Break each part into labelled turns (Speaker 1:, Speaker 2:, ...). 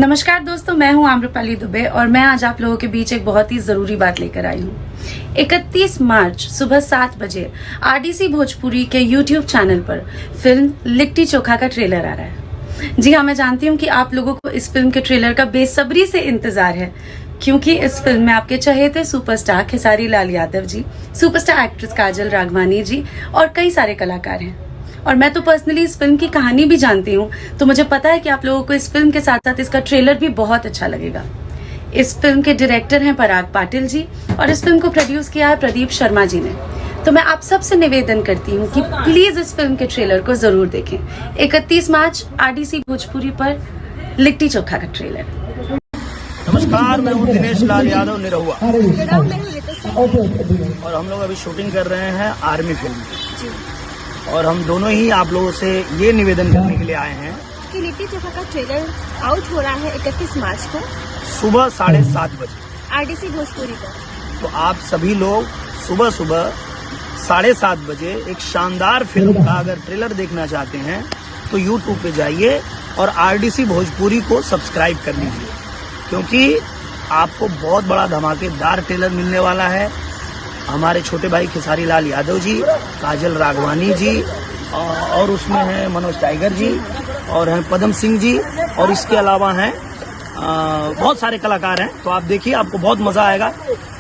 Speaker 1: नमस्कार दोस्तों, मैं हूं आम्रपाली दुबे और मैं आज आप लोगों के बीच एक बहुत ही जरूरी बात लेकर आई हूं। 31 मार्च सुबह 7 बजे आरडीसी भोजपुरी के YouTube चैनल पर फिल्म लिट्टी चोखा का ट्रेलर आ रहा है। जी हाँ, मैं जानती हूं कि आप लोगों को इस फिल्म के ट्रेलर का बेसब्री से इंतजार है, क्योंकि इस फिल्म में आपके चहेते superstar Khesari Lal Yadav ji, superstar actress काजल राघवानी जी और कई सारे कलाकार हैं। और मैं तो पर्सनली इस फिल्म की कहानी भी जानती हूँ, तो मुझे पता है कि आप लोगों को इस फिल्म के साथ साथ इसका ट्रेलर भी बहुत अच्छा लगेगा। इस फिल्म के डायरेक्टर हैं पराग पाटिल जी और इस फिल्म को प्रोड्यूस किया है प्रदीप शर्मा जी ने। तो मैं आप सबसे निवेदन करती हूँ कि प्लीज इस फिल्म के ट्रेलर को जरूर देखें। 31 मार्च आरडीसी भोजपुरी पर लिट्टी चोखा का ट्रेलर।
Speaker 2: नमस्कार, मैं हूं दिनेश लाल यादव निरहुआ और हम लोग अभी शूटिंग कर रहे हैं आर्मी फिल्म की। और हम दोनों ही आप लोगों से ये निवेदन करने के लिए आए हैं
Speaker 3: कि लिट्टी चोखा का ट्रेलर आउट हो रहा है 31 मार्च को
Speaker 2: सुबह 7:30 बजे
Speaker 3: आरडीसी भोजपुरी पर।
Speaker 2: तो आप सभी लोग सुबह 7:30 बजे एक शानदार फिल्म का अगर ट्रेलर देखना चाहते हैं तो YouTube पे जाइए और आरडीसी भोजपुरी को सब्सक्राइब कर लीजिए, क्योंकि आपको बहुत बड़ा धमाकेदार ट्रेलर मिलने वाला है। हमारे छोटे भाई खेसारी लाल यादव जी, काजल राघवानी जी और उसमें हैं मनोज टाइगर जी और हैं पदम सिंह जी और इसके अलावा हैं बहुत सारे कलाकार हैं। तो आप देखिए, आपको बहुत मजा आएगा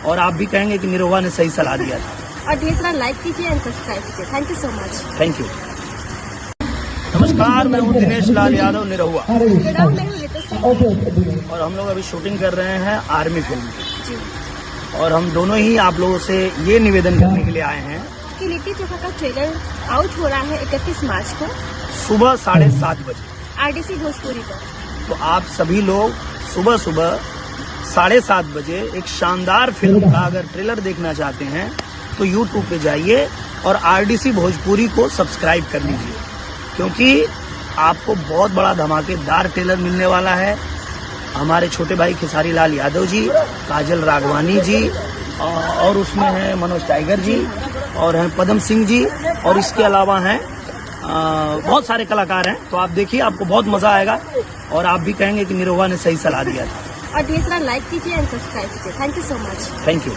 Speaker 2: और आप भी कहेंगे कि निरहुआ ने सही सलाह दिया था।
Speaker 3: और ढेर सारा लाइक कीजिए एंड सब्सक्राइब कीजिए। Thank you so much.
Speaker 2: Thank you. नमस्कार, मैं हूं दिनेश लाल यादव निरहुआ और हम लोग अभी शूटिंग कर रहे हैं आर्मी फिल्म की। और हम दोनों ही आप लोगों से ये निवेदन करने के लिए आए हैं
Speaker 3: कि लिट्टी चोखा का ट्रेलर आउट हो रहा है 31 मार्च को
Speaker 2: सुबह 7:30 बजे
Speaker 3: आरडीसी भोजपुरी पर।
Speaker 2: तो आप सभी लोग सुबह 7:30 बजे एक शानदार फिल्म का अगर ट्रेलर देखना चाहते हैं तो YouTube पे जाइए और आरडीसी भोजपुरी को सब्सक्राइब कर लीजिए, क्योंकि आपको बहुत बड़ा धमाकेदार ट्रेलर मिलने वाला है। हमारे छोटे भाई खेसारी लाल यादव जी, काजल राघवानी जी और उसमें हैं मनोज टाइगर जी और हैं पदम सिंह जी और इसके अलावा हैं बहुत सारे कलाकार हैं। तो आप देखिए, आपको बहुत मजा आएगा और आप भी कहेंगे कि निरहुआ ने सही सलाह दिया था।
Speaker 3: और ढेर सारा लाइक कीजिए एंड सब्सक्राइब कीजिए। Thank you so much.
Speaker 2: Thank you.